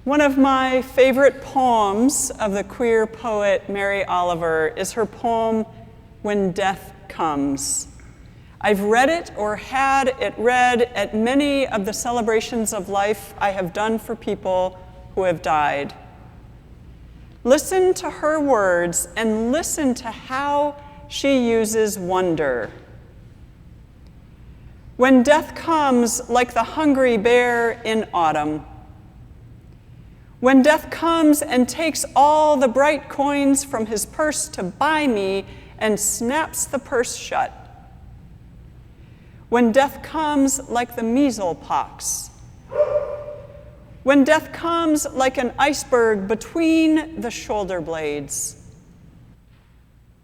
One of my favorite poems of the queer poet Mary Oliver is her poem, When Death Comes. I've read it or had it read at many of the celebrations of life I have done for people who have died. Listen to her words and listen to how she uses wonder. When death comes like the hungry bear in autumn, when death comes and takes all the bright coins from his purse to buy me and snaps the purse shut, when death comes like the measles pox, when death comes like an iceberg between the shoulder blades,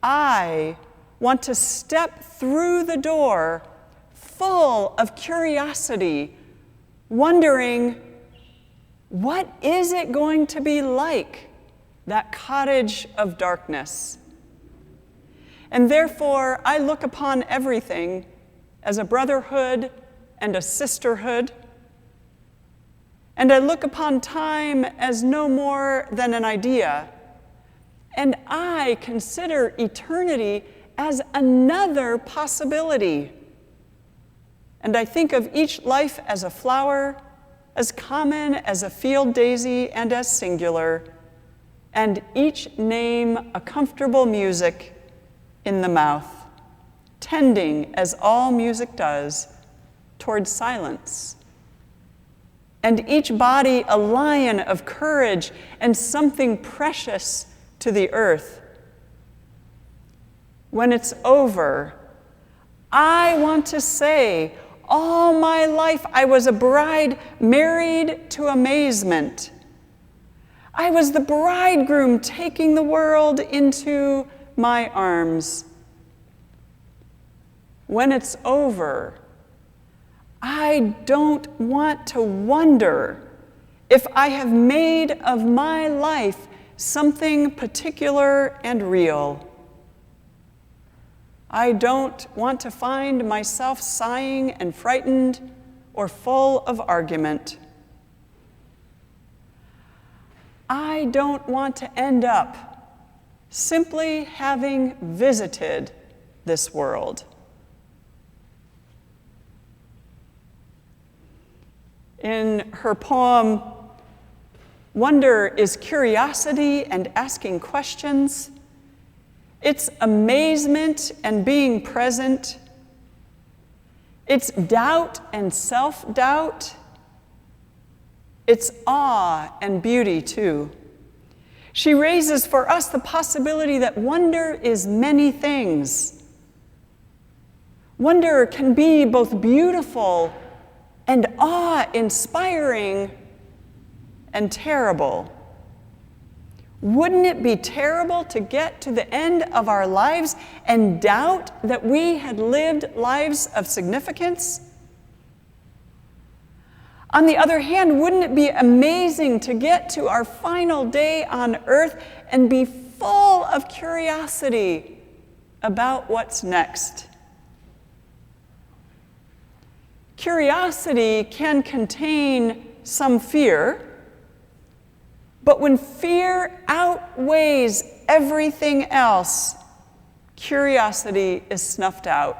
I want to step through the door full of curiosity, wondering, what is it going to be like, that cottage of darkness? And therefore, I look upon everything as a brotherhood and a sisterhood. And I look upon time as no more than an idea. And I consider eternity as another possibility. And I think of each life as a flower, as common as a field daisy and as singular, and each name a comfortable music in the mouth, tending, as all music does, towards silence. And each body a lion of courage and something precious to the earth. When it's over, I want to say, all my life I was a bride married to amazement. I was the bridegroom taking the world into my arms. When it's over, I don't want to wonder if I have made of my life something particular and real. I don't want to find myself sighing and frightened or full of argument. I don't want to end up simply having visited this world. In her poem, wonder is curiosity and asking questions. It's amazement and being present. It's doubt and self-doubt. It's awe and beauty, too. She raises for us the possibility that wonder is many things. Wonder can be both beautiful and awe-inspiring and terrible. Wouldn't it be terrible to get to the end of our lives and doubt that we had lived lives of significance? On the other hand, wouldn't it be amazing to get to our final day on earth and be full of curiosity about what's next? Curiosity can contain some fear, but when fear outweighs everything else, curiosity is snuffed out.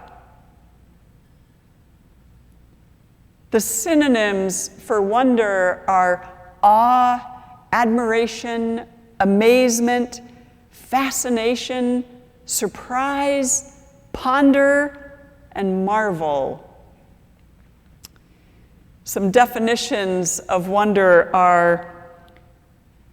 The synonyms for wonder are awe, admiration, amazement, fascination, surprise, ponder, and marvel. Some definitions of wonder are: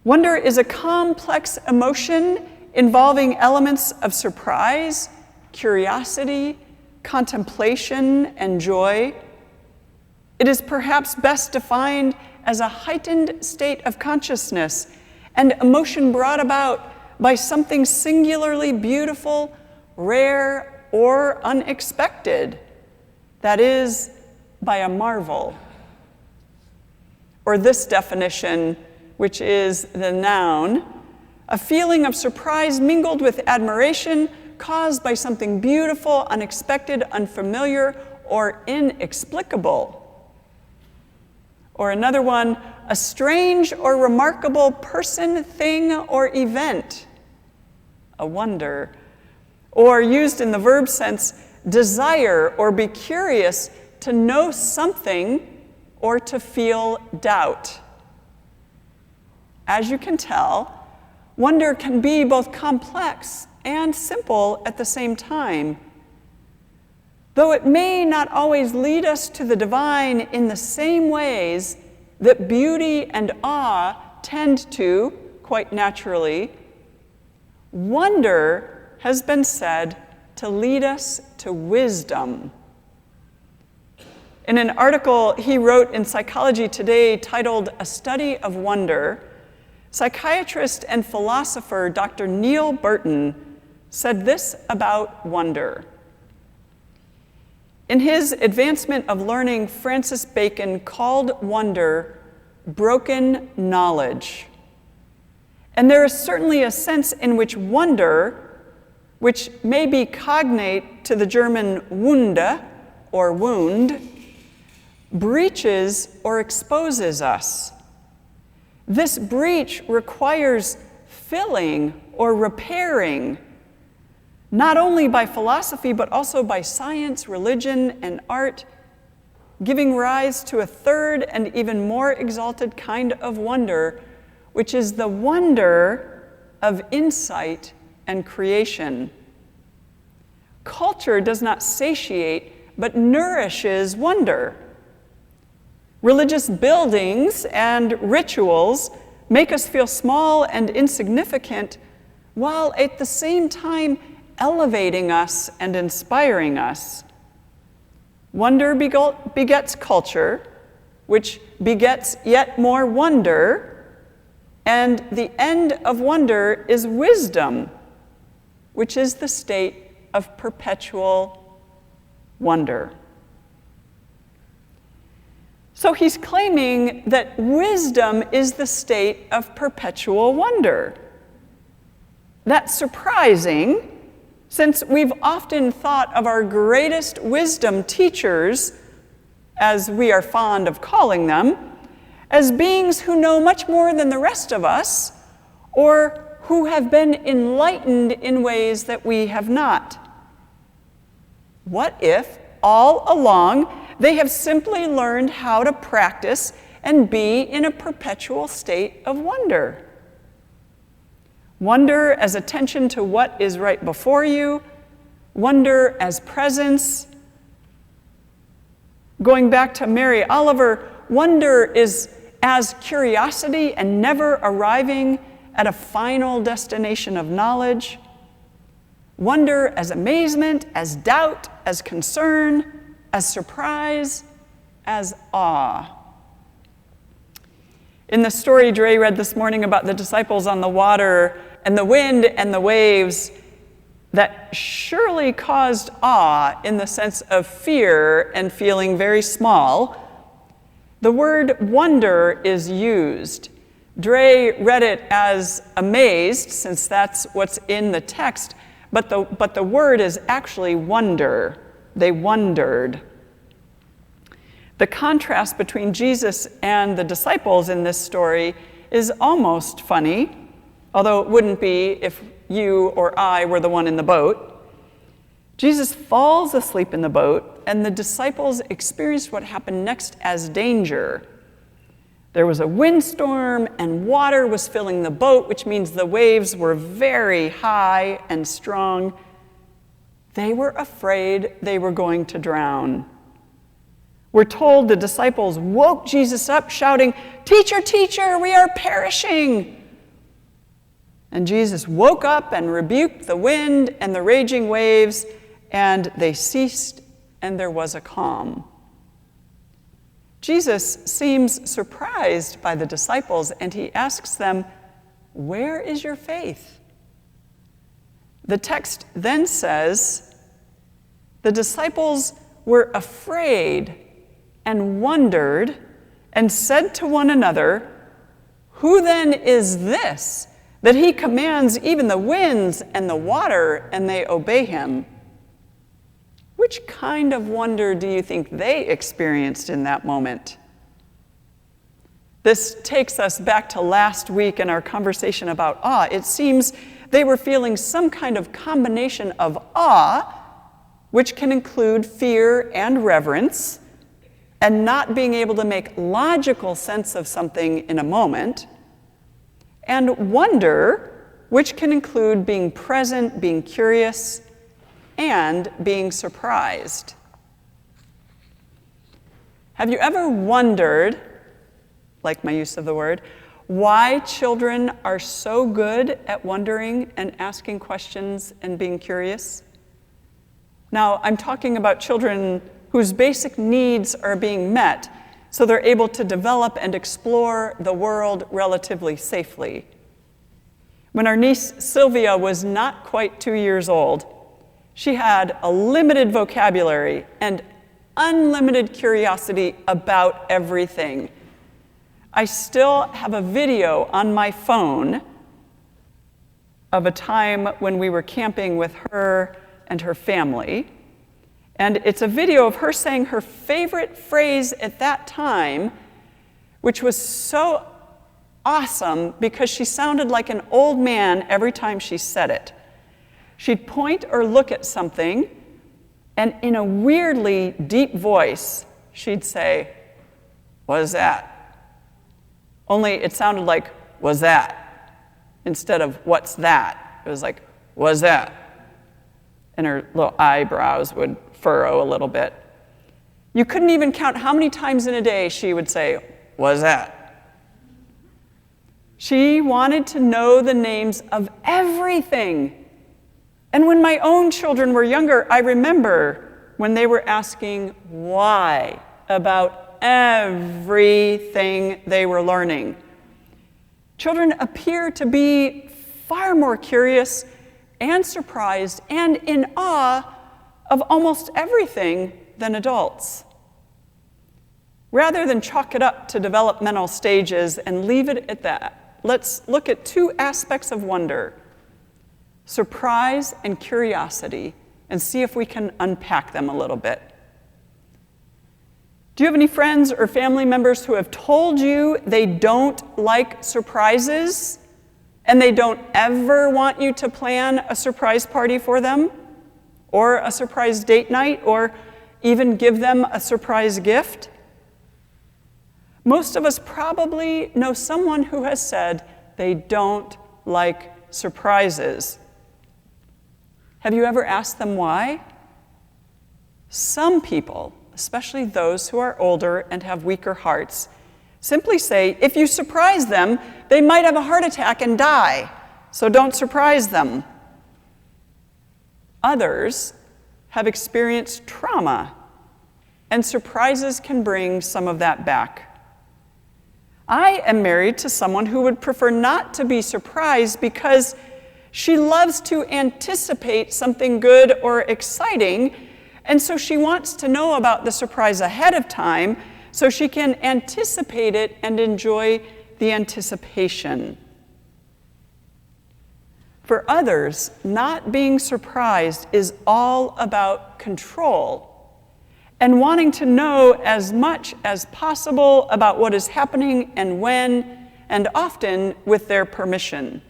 wonder is a complex emotion involving elements of surprise, curiosity, contemplation, and joy. It is perhaps best defined as a heightened state of consciousness and emotion brought about by something singularly beautiful, rare, or unexpected, that is, by a marvel. Or this definition, which is the noun, a feeling of surprise mingled with admiration caused by something beautiful, unexpected, unfamiliar, or inexplicable. Or another one, a strange or remarkable person, thing, or event, a wonder. Or used in the verb sense, desire or be curious to know something or to feel doubt. As you can tell, wonder can be both complex and simple at the same time. Though it may not always lead us to the divine in the same ways that beauty and awe tend to, quite naturally, wonder has been said to lead us to wisdom. In an article he wrote in Psychology Today titled "A Study of Wonder," psychiatrist and philosopher Dr. Neil Burton said this about wonder. In his Advancement of Learning, Francis Bacon called wonder broken knowledge. And there is certainly a sense in which wonder, which may be cognate to the German Wunde, or wound, breaches or exposes us. This breach requires filling or repairing, not only by philosophy, but also by science, religion, and art, giving rise to a third and even more exalted kind of wonder, which is the wonder of insight and creation. Culture does not satiate, but nourishes wonder. Religious buildings and rituals make us feel small and insignificant, while at the same time elevating us and inspiring us. Wonder begets culture, which begets yet more wonder, and the end of wonder is wisdom, which is the state of perpetual wonder. So he's claiming that wisdom is the state of perpetual wonder. That's surprising, since we've often thought of our greatest wisdom teachers, as we are fond of calling them, as beings who know much more than the rest of us, or who have been enlightened in ways that we have not. What if, all along, they have simply learned how to practice and be in a perpetual state of wonder? Wonder as attention to what is right before you, wonder as presence. Going back to Mary Oliver, wonder is as curiosity and never arriving at a final destination of knowledge. Wonder as amazement, as doubt, as concern, as surprise, as awe. In the story Dre read this morning about the disciples on the water and the wind and the waves, that surely caused awe in the sense of fear and feeling very small, the word wonder is used. Dre read it as amazed, since that's what's in the text, but the word is actually wonder. They wondered. The contrast between Jesus and the disciples in this story is almost funny, although it wouldn't be if you or I were the one in the boat. Jesus falls asleep in the boat, and the disciples experienced what happened next as danger. There was a windstorm, and water was filling the boat, which means the waves were very high and strong. They were afraid they were going to drown. We're told the disciples woke Jesus up, shouting, "Teacher, teacher, we are perishing!" And Jesus woke up and rebuked the wind and the raging waves, and they ceased, and there was a calm. Jesus seems surprised by the disciples, and he asks them, "Where is your faith?" The text then says, the disciples were afraid and wondered and said to one another, "Who then is this, that he commands even the winds and the water, and they obey him?" Which kind of wonder do you think they experienced in that moment? This takes us back to last week in our conversation about awe. It seems they were feeling some kind of combination of awe, which can include fear and reverence, and not being able to make logical sense of something in a moment, and wonder, which can include being present, being curious, and being surprised. Have you ever wondered, like my use of the word, why children are so good at wondering and asking questions and being curious? Now, I'm talking about children whose basic needs are being met, so they're able to develop and explore the world relatively safely. When our niece Sylvia was not quite 2 years old, she had a limited vocabulary and unlimited curiosity about everything. I still have a video on my phone of a time when we were camping with her and her family. And it's a video of her saying her favorite phrase at that time, which was so awesome because she sounded like an old man every time she said it. She'd point or look at something, and in a weirdly deep voice, she'd say, "What is that?" Only it sounded like, "Was that?" instead of, "What's that?" It was like, "Was that?" And her little eyebrows would furrow a little bit. You couldn't even count how many times in a day she would say, "Was that?" She wanted to know the names of everything. And when my own children were younger, I remember when they were asking why about everything they were learning. Children appear to be far more curious and surprised and in awe of almost everything than adults. Rather than chalk it up to developmental stages and leave it at that, let's look at two aspects of wonder: surprise and curiosity, and see if we can unpack them a little bit. Do you have any friends or family members who have told you they don't like surprises and they don't ever want you to plan a surprise party for them, or a surprise date night, or even give them a surprise gift? Most of us probably know someone who has said they don't like surprises. Have you ever asked them why? Some people, especially those who are older and have weaker hearts, simply say if you surprise them, they might have a heart attack and die, so don't surprise them. Others have experienced trauma, and surprises can bring some of that back. I am married to someone who would prefer not to be surprised because she loves to anticipate something good or exciting, and so she wants to know about the surprise ahead of time so she can anticipate it and enjoy the anticipation. For others, not being surprised is all about control and wanting to know as much as possible about what is happening and when, and often with their permission.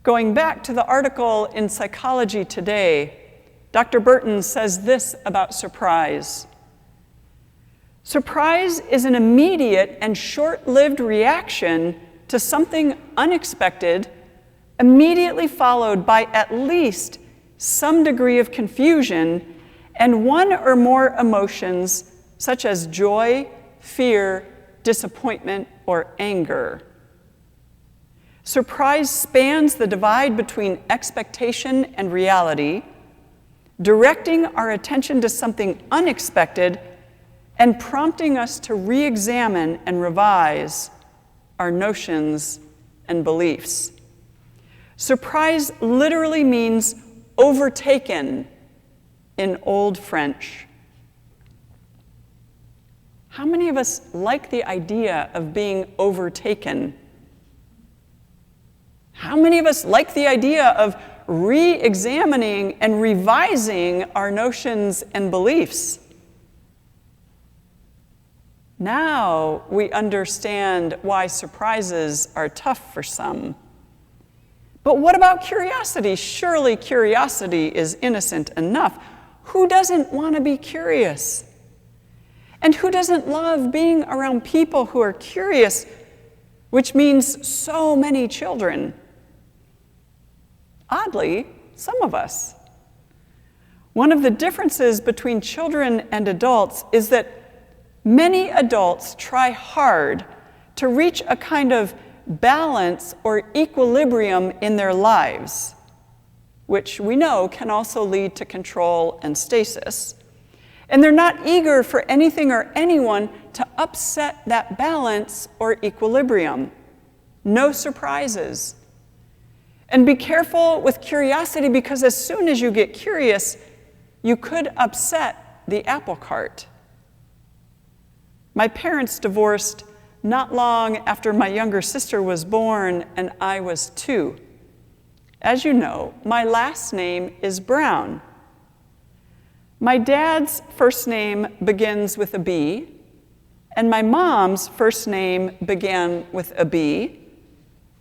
Going back to the article in Psychology Today, Dr. Burton says this about surprise. Surprise is an immediate and short-lived reaction to something unexpected, immediately followed by at least some degree of confusion and one or more emotions such as joy, fear, disappointment, or anger. Surprise spans the divide between expectation and reality, directing our attention to something unexpected and prompting us to re-examine and revise our notions and beliefs. Surprise literally means overtaken in Old French. How many of us like the idea of being overtaken? How many of us like the idea of re-examining and revising our notions and beliefs? Now we understand why surprises are tough for some. But what about curiosity? Surely curiosity is innocent enough. Who doesn't want to be curious? And who doesn't love being around people who are curious, which means so many children? Oddly, some of us. One of the differences between children and adults is that many adults try hard to reach a kind of balance or equilibrium in their lives, which we know can also lead to control and stasis. And they're not eager for anything or anyone to upset that balance or equilibrium. No surprises. And be careful with curiosity, because as soon as you get curious, you could upset the apple cart. My parents divorced not long after my younger sister was born and I was 2. As you know, my last name is Brown. My dad's first name begins with a B, and my mom's first name began with a B,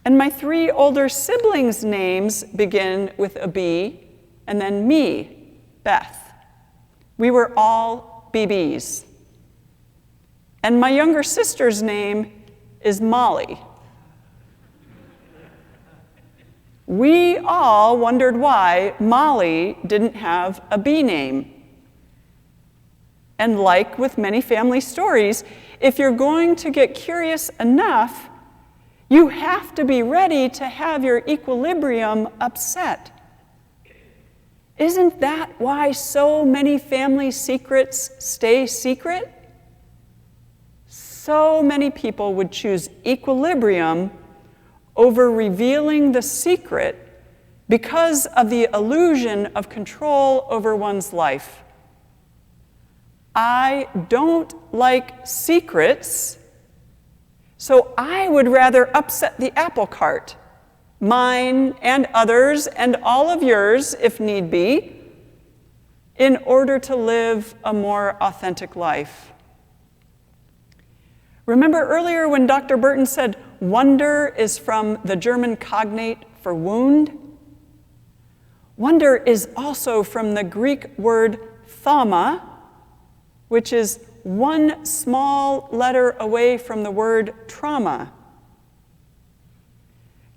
and my 3 older siblings' names begin with a B, and then me, Beth. We were all BBs. And my younger sister's name is Molly. We all wondered why Molly didn't have a B name. And like with many family stories, if you're going to get curious enough, you have to be ready to have your equilibrium upset. Isn't that why so many family secrets stay secret? So many people would choose equilibrium over revealing the secret because of the illusion of control over one's life. I don't like secrets, so I would rather upset the apple cart, mine and others and all of yours if need be, in order to live a more authentic life. Remember earlier when Dr. Burton said wonder is from the German cognate for wound? Wonder is also from the Greek word thama, which is one small letter away from the word trauma.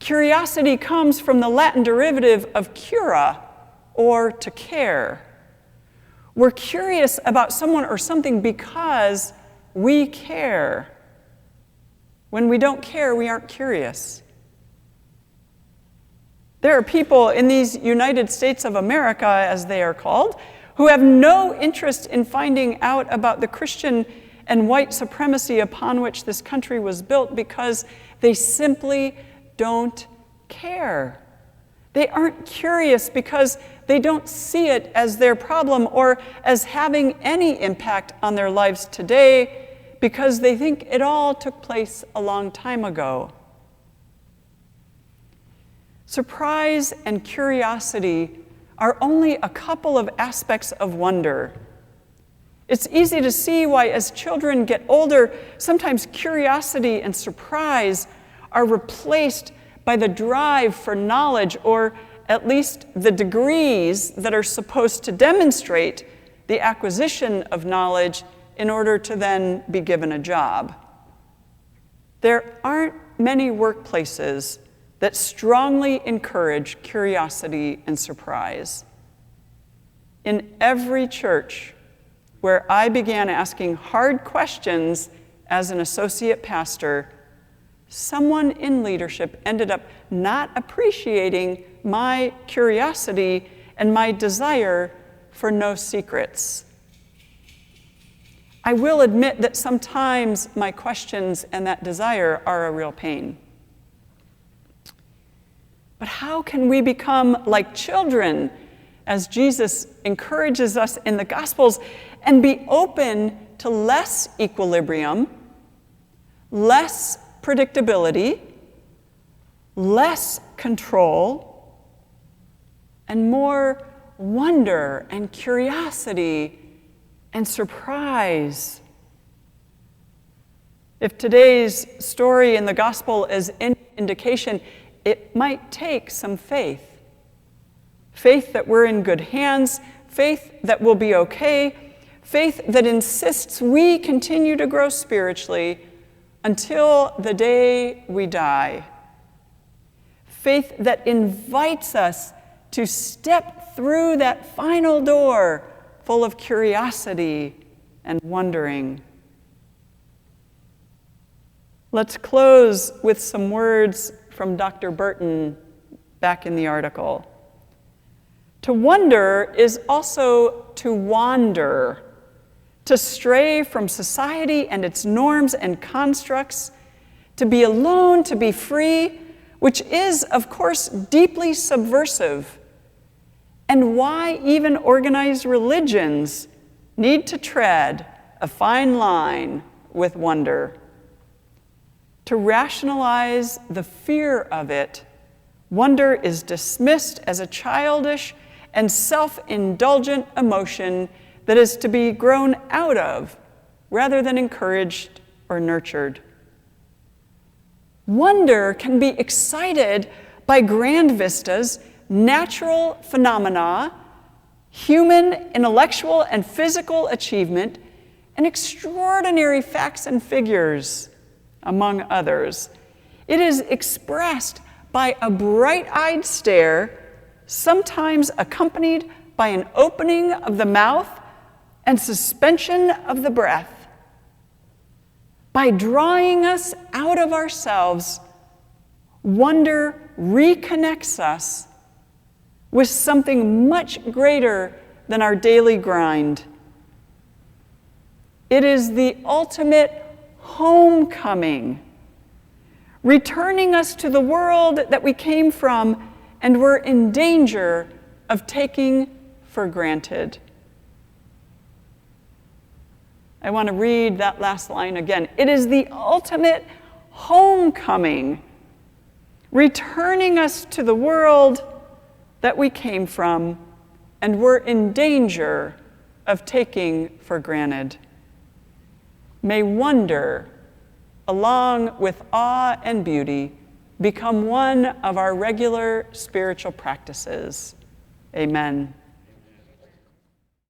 Curiosity comes from the Latin derivative of cura, or to care. We're curious about someone or something because we care. When we don't care, we aren't curious. There are people in these United States of America, as they are called, who have no interest in finding out about the Christian and white supremacy upon which this country was built because they simply don't care. They aren't curious because they don't see it as their problem or as having any impact on their lives today, because they think it all took place a long time ago. Surprise and curiosity are only a couple of aspects of wonder. It's easy to see why, as children get older, sometimes curiosity and surprise are replaced by the drive for knowledge, or at least the degrees that are supposed to demonstrate the acquisition of knowledge in order to then be given a job. There aren't many workplaces that strongly encourage curiosity and surprise. In every church where I began asking hard questions as an associate pastor, someone in leadership ended up not appreciating my curiosity and my desire for no secrets. I will admit that sometimes my questions and that desire are a real pain. But how can we become like children, as Jesus encourages us in the Gospels, and be open to less equilibrium, less predictability, less control, and more wonder and curiosity and surprise? If today's story in the gospel is an indication, it might take some faith. Faith that we're in good hands, faith that we'll be okay, faith that insists we continue to grow spiritually until the day we die. Faith that invites us to step through that final door full of curiosity and wondering. Let's close with some words from Dr. Burton back in the article. To wonder is also to wander, to stray from society and its norms and constructs, to be alone, to be free, which is, of course, deeply subversive, and why even organized religions need to tread a fine line with wonder. To rationalize the fear of it, wonder is dismissed as a childish and self-indulgent emotion that is to be grown out of rather than encouraged or nurtured. Wonder can be excited by grand vistas, natural phenomena, human intellectual and physical achievement, and extraordinary facts and figures, among others. It is expressed by a bright-eyed stare, sometimes accompanied by an opening of the mouth and suspension of the breath. By drawing us out of ourselves, wonder reconnects us with something much greater than our daily grind. It is the ultimate homecoming, returning us to the world that we came from and were in danger of taking for granted. I want to read that last line again. It is the ultimate homecoming, returning us to the world that we came from and were in danger of taking for granted. May wonder, along with awe and beauty, become one of our regular spiritual practices. Amen.